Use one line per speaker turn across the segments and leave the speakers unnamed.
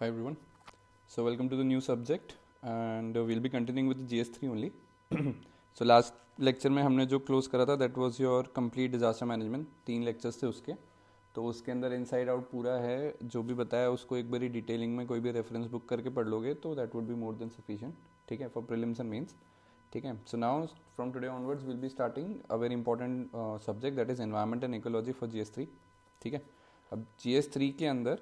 Hi everyone. So welcome to the new subject and we'll be continuing with GS3 only. So last lecture में हमने जो close करा था that was your complete disaster management. 3 lectures थे उसके, तो उसके अंदर इनसाइड आउट पूरा है, जो भी बताया उसको एक बारी डिटेलिंग में कोई भी रेफरेंस बुक करके पढ़ लोगे तो that would be more than sufficient. ठीक है, फॉर प्रीलिम्स एंड मेंस. ठीक है, so now from today onwards will be starting a very important subject that is environment and ecology for GS3. ठीक है, अब GS3 के अंदर,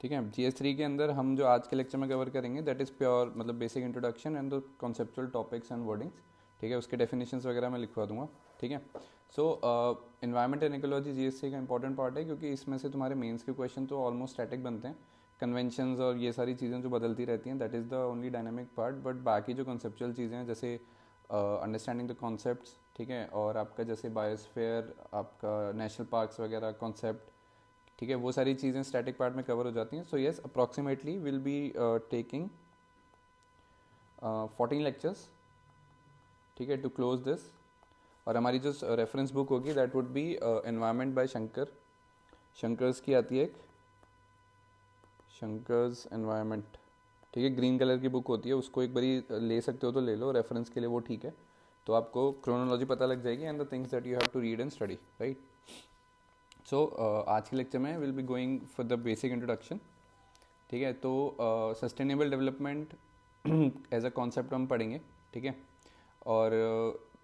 ठीक है, GS3 के अंदर हम जो आज के लेक्चर में कवर करेंगे दैट इज़ प्योर मतलब basic introduction and the conceptual topics and wordings. ठीक है, उसके डेफिनेशंस वगैरह मैं लिखवा दूंगा. ठीक है, सो एनवायरमेंट एंड इकोलॉजी GS3 का इंपॉर्टेंट पार्ट है क्योंकि इसमें से तुम्हारे मेंस के क्वेश्चन तो ऑलमोस्ट स्टैटिक बनते हैं. कन्वेंशंस और ये सारी चीज़ें जो बदलती रहती हैं that is the only dynamic part, but बाकी जो कॉन्सेप्चुअल चीज़ें हैं जैसे अंडरस्टैंडिंग द कॉन्सेप्ट्स, ठीक है, और आपका जैसे बायोस्फीयर, आपका नेशनल पार्क्स वगैरह कॉन्सेप्ट, ठीक है, वो सारी चीज़ें स्टैटिक पार्ट में कवर हो जाती हैं. So yes, approximately will be taking 14 lectures. ठीक है, टू क्लोज दिस. और हमारी जो रेफरेंस बुक होगी that would be environment by Shankar's की आती है एक, शंकर्स एनवायरमेंट. ठीक है, ग्रीन कलर की बुक होती है, उसको एक बारी ले सकते हो तो ले लो रेफरेंस के लिए, वो ठीक है. तो आपको क्रोनोलॉजी पता लग जाएगी and the things that you have to read and study, right. So आज के लेक्चर में will be going for the basic introduction. ठीक है, तो sustainable development as a concept हम पढ़ेंगे. ठीक है, और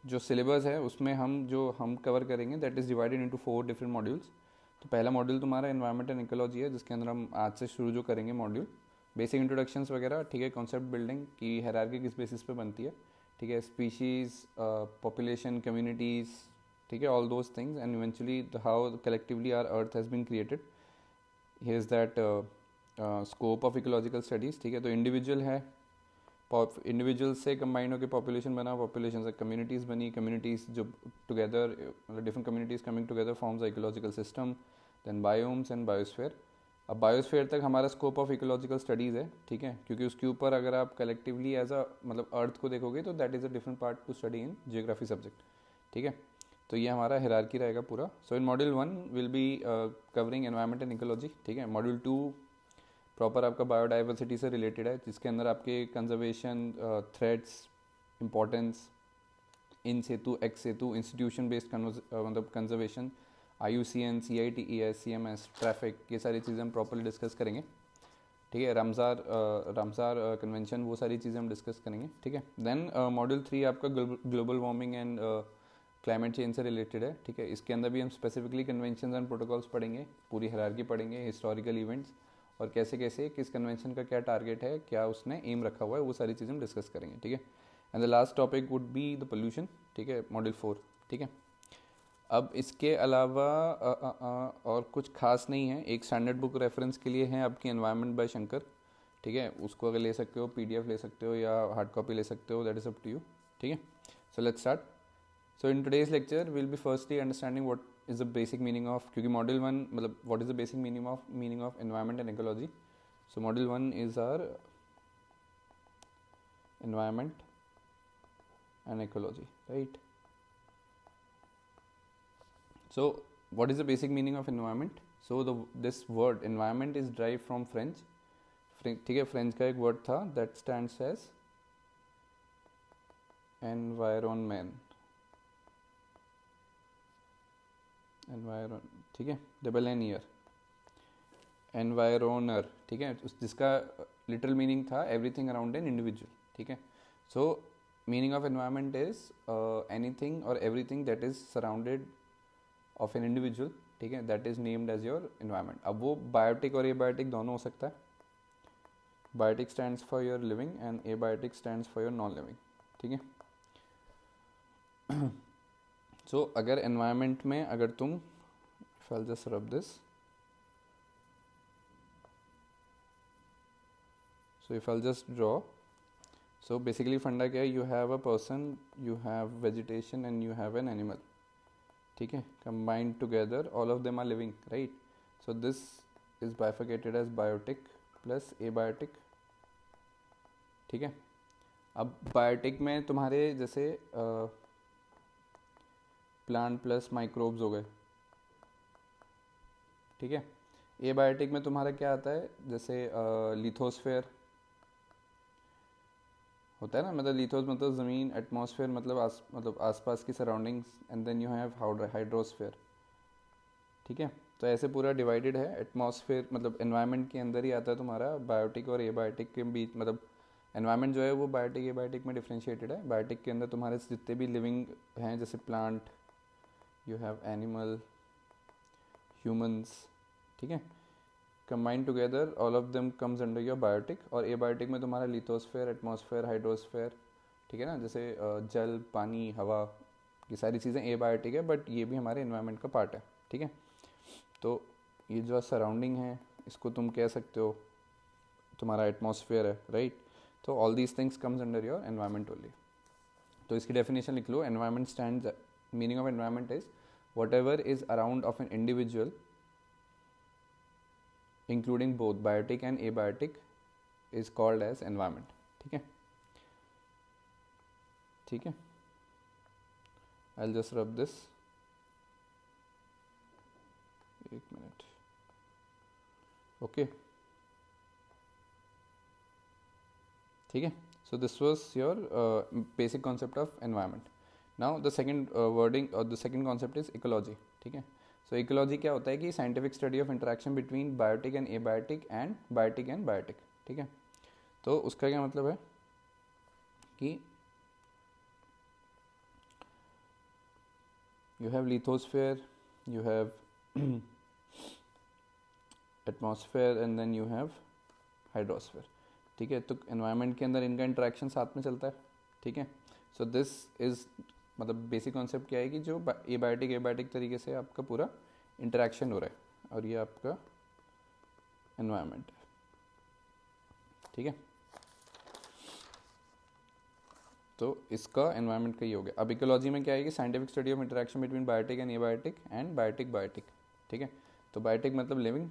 जो सिलेबस है उसमें हम कवर करेंगे that is divided into 4 different modules. तो पहला मॉड्यूल तुम्हारा एनवायरमेंट एंड इकोलॉजी है, जिसके अंदर हम आज से शुरू जो करेंगे मॉड्यूल बेसिक इंट्रोडक्शंस वगैरह. ठीक है, कॉन्सेप्ट बिल्डिंग की हायरार्की किस बेसिस पे बनती है. ठीक है, स्पीशीज़, पॉपुलेशन, कम्युनिटीज़, ठीक है, all those things and eventually how collectively our earth has been created. Here is that scope of ecological studies. ठीक है, तो इंडिविजुअल है, इंडिविजुअल से कंबाइन होकर पॉपुलेशन बना, पॉपुलेशन से कम्युनिटीज़ बनी, कम्युनिटीज़ जो together different communities coming together forms a ecological system, then biomes and biosphere. अब बायोस्फीयर तक हमारा स्कोप ऑफ इकोलॉजिकल स्टडीज़ है. ठीक है, क्योंकि उसके ऊपर अगर आप कलेक्टिवली एज अ मतलब अर्थ को देखोगे तो that is a different part to study in geography subject. ठीक है, तो ये हमारा हिरार्की रहेगा पूरा. So in module 1 will be covering environment and ecology. ठीक है, मॉड्यूल 2 प्रॉपर आपका बायोडाइवर्सिटी से रिलेटेड है, जिसके अंदर आपके conservation, threats, importance, in situ, ex situ, institution based मतलब conservation, IUCN, CITES, CMS, TRAFFIC, ये सारी चीज़ें हम प्रॉपरली डिस्कस करेंगे. ठीक है, रामसार कन्वेंशन, वो सारी चीज़ें हम डिस्कस करेंगे. ठीक है, देन मॉड्यूल 3 आपका global warming and climate change से रिलेटेड है. ठीक है, इसके अंदर भी हम स्पेसिफिकली कन्वेंशन एंड प्रोटोकॉल्स पढ़ेंगे, पूरी हायरार्की पढ़ेंगे, हिस्टोरिकल इवेंट्स और कैसे कैसे किस कन्वेंशन का क्या टारगेट है, क्या उसने एम रखा हुआ है, वो सारी चीज़ें हम डिस्कस करेंगे. ठीक है, and the last topic would be the pollution. ठीक है, मॉड्यूल 4. ठीक है, अब इसके अलावा और कुछ खास नहीं है. एक स्टैंडर्ड बुक रेफरेंस के लिए है आपकी एनवायरनमेंट बाय शंकर. ठीक है, उसको अगर ले सकते हो, PDF ले सकते हो या हार्ड कॉपी ले सकते हो, that is up to you. ठीक है, so let's start. So in today's lecture will be firstly understanding what is the basic meaning of, क्योंकि मॉड्यूल 1 मतलब what is the basic meaning of environment and ecology. So module 1 is our environment and ecology, right. So what is the basic meaning of environment? So this word environment is derived from French. ठीक है, French का एक word था that stands as environment. ठीक है, double an year, एनवायरोनर. ठीक है, जिसका लिटरल मीनिंग था एवरीथिंग अराउंड एन इंडिविजुअल. ठीक है, so meaning of environment is anything और everything that is surrounded of an individual. ठीक है, that is named as your environment. अब वो बायोटिक और एबायोटिक दोनों हो सकता है. Biotic stands for your living and abiotic stands for your non living. ठीक है, सो अगर एनवायरमेंट में अगर तुम, if I just rub this, so if I just draw, so basically फंडा क्या है, you have a person, you have vegetation and you have an animal. ठीक है, combined together all of them are living, right. So this is bifurcated as biotic plus abiotic. ठीक है, अब biotic में तुम्हारे जैसे प्लांट प्लस माइक्रोब्स हो गए. ठीक है। एबायोटिक में तुम्हारा क्या आता है, जैसे लिथोस्फेयर होता है ना, मतलब लिथोस मतलब ज़मीन, एटमॉस्फेयर मतलब आसपास की surroundings, and then you have hydrosphere, ठीक है। तो ऐसे पूरा डिवाइडेड है। एटमॉस्फेयर मतलब एनवायरनमेंट के अंदर ही आता है तुम्हारा बायोटिक और एबायोटिक के बीच, मतलब एनवायरनमेंट जो है वो बायोटिक एबायोटिक में डिफ्रेंशिएटेड है। बायोटिक के अंदर तुम्हारे जितने भी लिविंग हैं, जैसे plant, you have animal, humans, ठीक है, combined together all of them comes under your biotic. और एबायोटिक में तुम्हारा लिथोस्फेयर, एटमॉस्फेयर, हाइड्रोस्फेयर, ठीक है ना, जैसे जल, पानी, हवा, ये सारी चीज़ें एबायोटिक है, बट ये भी हमारे एनवायरनमेंट का पार्ट है, ठीक है। तो ये जो सराउंडिंग है इसको तुम कह सकते हो तुम्हारा एटमॉस्फेयर है, राइट। तो all these things comes under your environment only. तो इसकी डेफिनेशन लिख लो। Environment stands, meaning of environment is whatever is around of an individual including both biotic and abiotic is called as environment, ठीक है। ठीक है, I will just rub this, एक मिनट, ओके, ठीक है। So this was your basic concept of environment. Now the second wording or the second concept is ecology, ठीक है। So ecology क्या होता है कि scientific study of interaction between biotic and abiotic and biotic, ठीक है। तो उसका क्या मतलब है कि you have lithosphere, you have atmosphere and then you have hydrosphere, ठीक है। तो एनवायरनमेंट के अंदर इनका इंटरेक्शन साथ में चलता है, ठीक है। सो दिस इज़ मतलब बेसिक कॉन्सेप्ट क्या है कि जो एबायोटिक तरीके से आपका पूरा इंटरेक्शन हो रहा है और ये आपका एनवायरनमेंट है, ठीक है। तो इसका एनवायरनमेंट का ही हो गया। अब इकोलॉजी में क्या है कि scientific study of interaction between biotic and abiotic and biotic, ठीक है। तो बायोटिक मतलब लिविंग,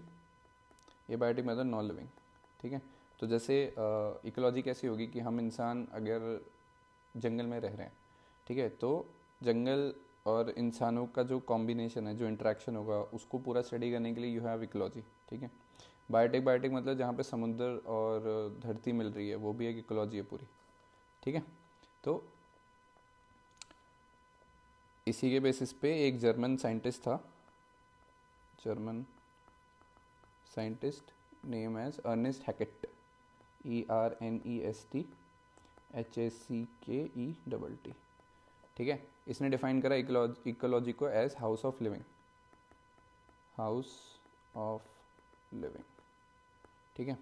एबायोटिक मतलब नॉन लिविंग, ठीक है। तो जैसे इकोलॉजी कैसी होगी कि हम इंसान अगर जंगल में रह रहे हैं, ठीक है, तो जंगल और इंसानों का जो कॉम्बिनेशन है, जो इंटरेक्शन होगा, उसको पूरा स्टडी करने के लिए यू हैव इकोलॉजी, ठीक है। बायोटिक मतलब जहाँ पे समुद्र और धरती मिल रही है, वो भी एक इकोलॉजी है पूरी, ठीक है। तो इसी के बेसिस पे एक जर्मन साइंटिस्ट था, German scientist name as Ernest Hacket, ERNEST HACKET, ठीक है। इसने डिफाइन करा इकोलॉजी को एज हाउस ऑफ लिविंग, ठीक है।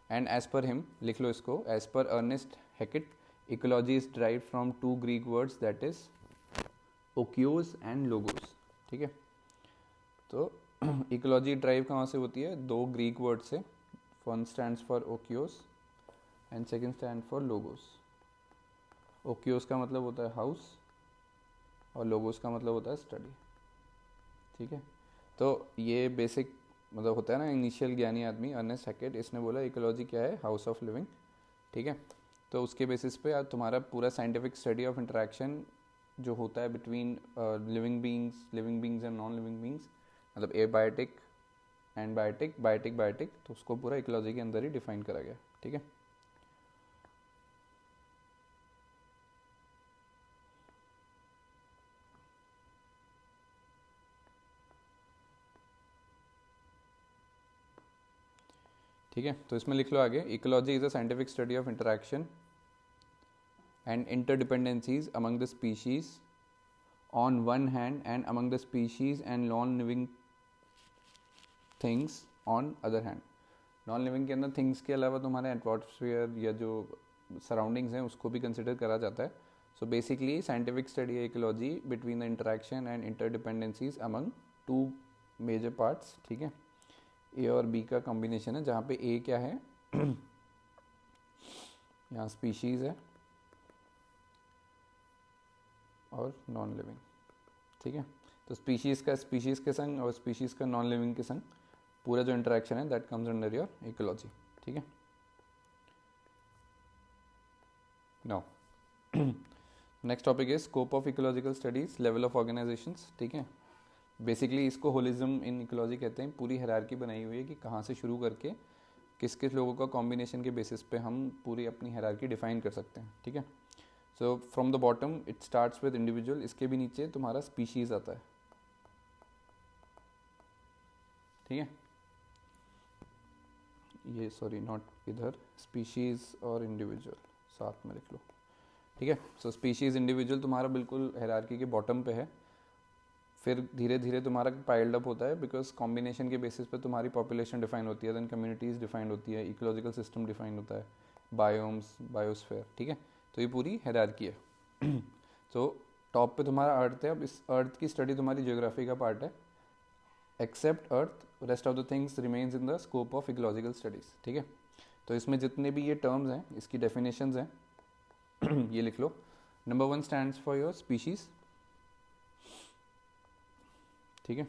एंड एज पर हिम, लिख लो इसको, as per Ernst Haeckel, ecology is drive from two Greek words that is oikos and logos, ठीक है। तो इकोलॉजी ड्राइव कहाँ से होती है, दो ग्रीक वर्ड से, one stands for oikos and second stand for logos. ओक्योस का मतलब होता है हाउस और लोगोस का मतलब होता है स्टडी, ठीक है। तो ये बेसिक मतलब होता है ना, इनिशियल ज्ञानी आदमी अर्नेस्ट हैकेट, इसने बोला इकोलॉजी क्या है, हाउस ऑफ लिविंग, ठीक है। तो उसके बेसिस पे आज तुम्हारा पूरा साइंटिफिक स्टडी ऑफ इंटरेक्शन जो होता है between living beings and non living beings, मतलब एबायोटिक एंड बायोटिक, तो उसको पूरा इकोलॉजी के अंदर ही डिफाइन करा गया, ठीक है। ठीक है, तो इसमें लिख लो आगे, ecology is a scientific study of interaction and interdependencies among the species on one hand and among the species and non living things on other hand. Non living के अंदर थिंग्स के अलावा तुम्हारे एटमॉस्फेयर या जो सराउंडिंग्स हैं उसको भी कंसिडर करा जाता है। सो बेसिकली साइंटिफिक स्टडी है ecology between the interaction and interdependencies among two major parts, ठीक है। ए और बी का कॉम्बिनेशन है, जहाँ पे ए क्या है यहाँ स्पीशीज़ है और नॉन लिविंग, ठीक है। तो स्पीशीज़ के संग और स्पीशीज़ का नॉन लिविंग के संग पूरा जो इंटरेक्शन है that comes under your ecology, ठीक है। Now next topic is scope of ecological studies, level of organisations, ठीक है। बेसिकली इसको होलिज्म इन इकोलॉजी कहते हैं, पूरी हायरार्की बनाई हुई है कि कहाँ से शुरू करके किस किस लोगों का कॉम्बिनेशन के बेसिस पे हम पूरी अपनी हायरार्की डिफाइन कर सकते हैं, ठीक है। So from the bottom it starts with individual, इसके भी नीचे तुम्हारा स्पीशीज़ आता है, ठीक है। ये सॉरी नॉट इधर, स्पीशीज़ और इंडिविजुअल साथ में लिख लो, ठीक है। सो स्पीशीज़ इंडिविजुअल तुम्हारा बिल्कुल हायरार्की के बॉटम पे है, फिर धीरे धीरे तुम्हारा पाइल्ड अप होता है, बिकॉज कॉम्बिनेशन के बेसिस पे तुम्हारी पॉपुलेशन डिफाइन होती है, देन कम्युनिटीज़ डिफाइंड होती है, इकोलॉजिकल सिस्टम डिफाइन होता है, बायोम्स, बायोस्फीयर, ठीक है। तो ये पूरी हायरार्की है। तो टॉप पे तुम्हारा अर्थ है, अब इस अर्थ की स्टडी तुम्हारी ज्योग्राफी का पार्ट है, except earth rest of the things remains in the scope of ecological studies, ठीक है। तो इसमें जितने भी ये टर्म्स हैं, इसकी डेफिनेशंस हैं, ये लिख लो। Number 1 stands for your species, ठीक है।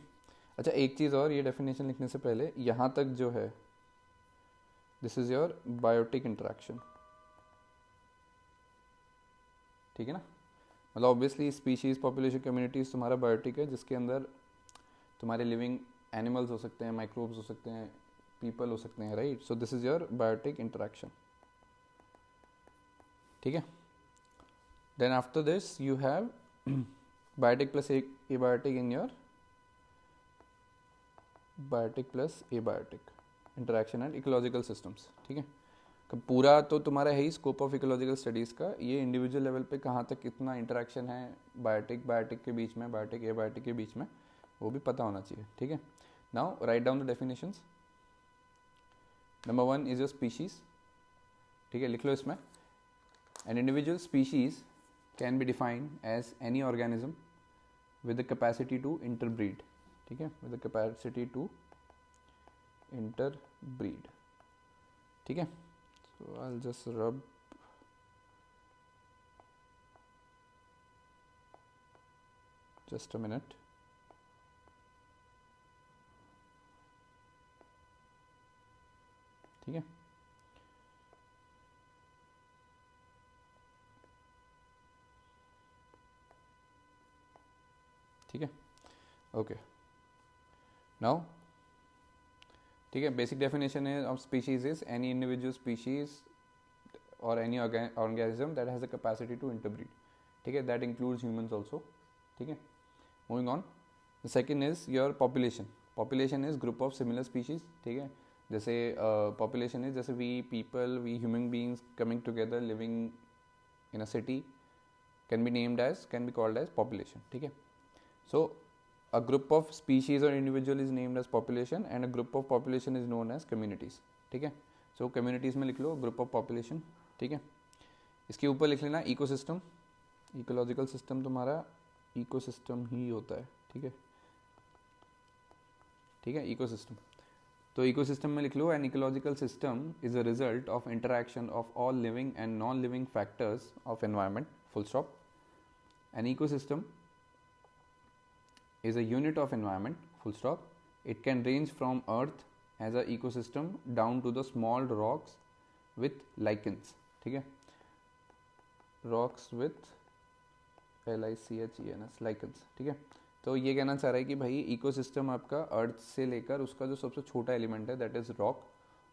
अच्छा एक चीज़ और, ये डेफिनेशन लिखने से पहले यहाँ तक जो है, this is your biotic interaction, ठीक है ना। मतलब ऑब्वियसली स्पीशीज़, पॉपुलेशन, कम्युनिटीज़ तुम्हारा बायोटिक है, जिसके अंदर तुम्हारे लिविंग एनिमल्स हो सकते हैं, माइक्रोब्स हो सकते हैं, पीपल हो सकते हैं, right. So this is your biotic interaction, ठीक है। Then after this you have biotic plus abiotic in your biotic plus abiotic interaction and ecological systems, ठीक है। पूरा तो तुम्हारा है ही स्कोप ऑफ इकोलॉजिकल स्टडीज़ का, ये इंडिविजुअल लेवल पे कहाँ तक कितना इंटरेक्शन है बायोटिक के बीच में, बायोटिक एबायोटिक के बीच में, वो भी पता होना चाहिए, ठीक है। Now write down the definitions. Number 1 is your species, ठीक है, लिख लो इसमें। An individual species can be defined as any organism with the capacity to interbreed, ठीक है, with the capacity to interbreed, ठीक है। So I will just rub just a minute, ठीक है। ठीक है, ओके नाउ, ठीक है। बेसिक डेफिनेशन है of species is any individual species और any organism that has a capacity to interbreed, ठीक है, दैट इंक्लूड्स ह्यूमंस ऑल्सो, ठीक है। Moving on, the second is your population. Population is group of similar species, ठीक है। जैसे population is जैसे we people, we human beings coming together living in a city can be called as population, ठीक है। सो a group of species or individual is named as population and a group of population is known as communities, ठीक है। सो communities में लिख लो group of population, ठीक है। इसके ऊपर लिख लेना इकोसिस्टम, इकोलॉजिकल सिस्टम तुम्हारा इकोसिस्टम ही होता है, ठीक है, ठीक है, इकोसिस्टम। तो इकोसिस्टम में लिख लो an ecological system is a result of interaction of all living and non living factors of environment, full stop. An ecosystem is a unit of environment, full stop. It can range from earth as a ecosystem down to the small rocks with lichens, ठीक है, rocks with lichens, lichens, ठीक है। तो ये कहना चाह रहा है कि भाई इकोसिस्टम आपका अर्थ से लेकर उसका जो सबसे छोटा एलिमेंट है दैट इज़ रॉक,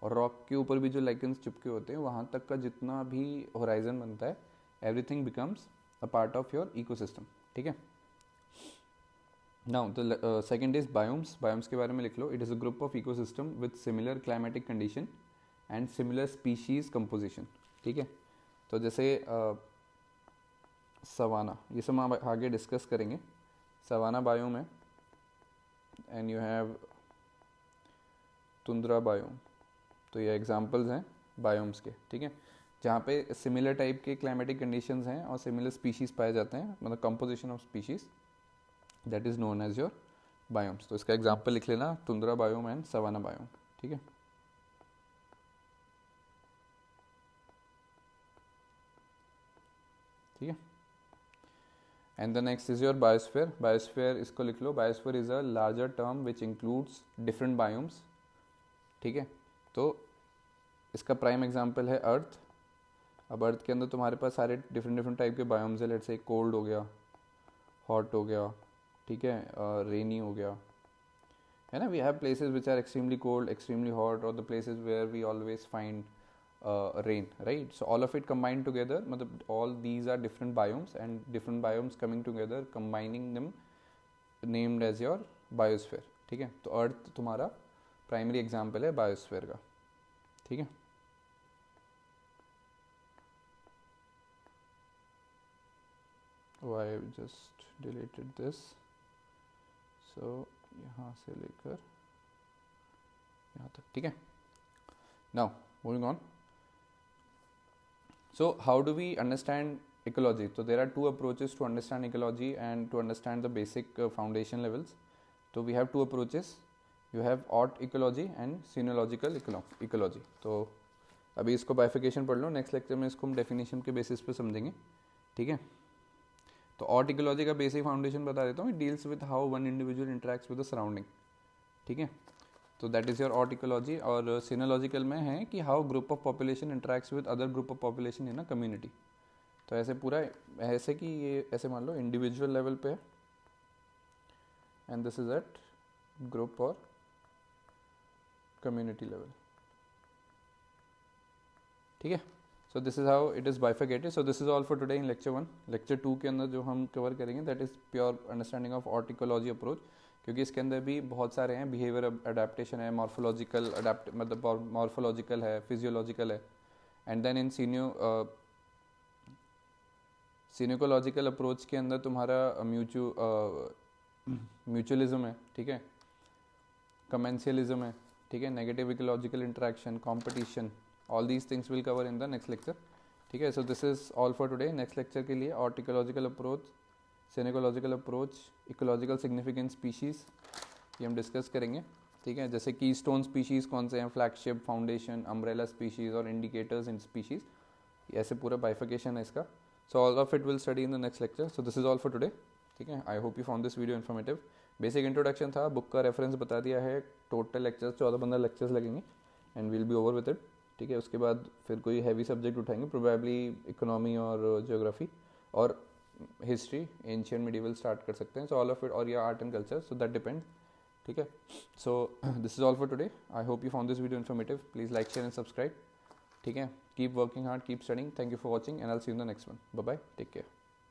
और रॉक के ऊपर भी जो लाइकेंस चिपके होते हैं वहाँ तक का जितना भी होराइजन बनता है, everything becomes a part of your ecosystem, ठीक है। Now the second is biomes. Biomes के बारे में लिख लो. It is a group of ecosystem with similar climatic condition and similar species composition, ठीक है। तो जैसे सवाना, ये सब हम आगे डिस्कस करेंगे। सवाना बायोम है and you have tundra biome, तो ये एग्जांपल्स हैं बायोम्स के, ठीक है, जहाँ पे सिमिलर टाइप के क्लाइमेटिक कंडीशंस हैं और सिमिलर स्पीशीज़ पाए जाते हैं, मतलब composition of species, that is known as your biomes. तो इसका एग्जाम्पल लिख लेना, tundra biome and savanna biome, ठीक है। ठीक है, and the next is your biosphere. Biosphere इसको लिख लो, biosphere is a larger term which includes different biomes, ठीक है। तो इसका प्राइम एग्जाम्पल है अर्थ। अब अर्थ के अंदर तुम्हारे पास सारे डिफरेंट टाइप के बायोम्स है, लेट्स से कोल्ड हो गया, हॉट हो गया, ठीक है, रेनी हो गया, है ना. We have places which are extremely cold, extremely hot, और the places where we always find rain, right? So all of it combined together, matlab all these are different biomes, and different biomes coming together, combining them, named as your biosphere. ठीक है, तो अर्थ तुम्हारा primary example है biosphere का. ठीक है, I just deleted this. So यहाँ से लेकर यहाँ तक. ठीक है, now moving on. So how do we understand ecology? So there are two approaches to understand ecology and to understand the basic foundation levels. So we have two approaches. You have ORT ecology and sinological ecology. तो अभी इसको बाइफिकेशन पढ़ लो, next lecture में इसको हम definition के basis पे समझेंगे. ठीक है, तो ORT इकोलॉजी का बेसिक फाउंडेशन बता देता हूँ. It deals with how one individual interacts with the surrounding. ठीक है, तो that is your ORT ecology. और सिनोलॉजिकल में है कि how group of population interacts with other group of population in a community. तो ऐसे पूरा ऐसे कि ये ऐसे मान लो इंडिविजुअल लेवल पे है, and this is at group और कम्युनिटी लेवल. ठीक है, so this is how it is bifurcated. So this is all for today in lecture 1. Lecture 2 के अंदर जो हम कवर करेंगे that is pure understanding of ORT ecology approach, क्योंकि इसके अंदर भी बहुत सारे हैं. बिहेवियर अडेप्टेशन है, मॉर्फोलॉजिकल मतलब मॉर्फोलॉजिकल है, फिजियोलॉजिकल है, and then in synecological approach के अंदर तुम्हारा म्यूचुअलिज्म है. ठीक है, कमेंशियलिज्म है. ठीक है, negative ecological interaction, competition, all these things will cover in the next lecture. ठीक है, so this is all for today. Next lecture के लिए ORT ecological approach, synecological approach, ecological significance species, ये हम डिस्कस करेंगे. ठीक है, जैसे की स्टोन स्पीशीज़ कौन से हैं, फ्लैगशिप, फाउंडेशन, अम्ब्रेला स्पीशीज़ और इंडिकेटर्स इन स्पीशीज़, ऐसे पूरा बाइफिकेशन है इसका. सो all of it will study in the next lecture. So this is all for today. ठीक है, आई hope you found this video informative. Basic introduction था, बुक का reference बता दिया है. टोटल लेक्चर्स 14-15 लेक्चर्स लगेंगे and will be over with it. ठीक है, उसके बाद फिर कोई हैवी सब्जेक्ट उठाएंगे, प्रोबेबली इकोनॉमी और ज्योग्राफी और हिस्ट्री, एंशियंट मिडिवल स्टार्ट कर सकते हैं. सो ऑल ऑफ इट, और या art and culture, so that depend. ठीक है, so this is all for today. I hope you found this video informative. Please like, share and subscribe. ठीक है, keep working hard, keep studying. Thank you for watching and I will see you in the next one. Bye bye, take care.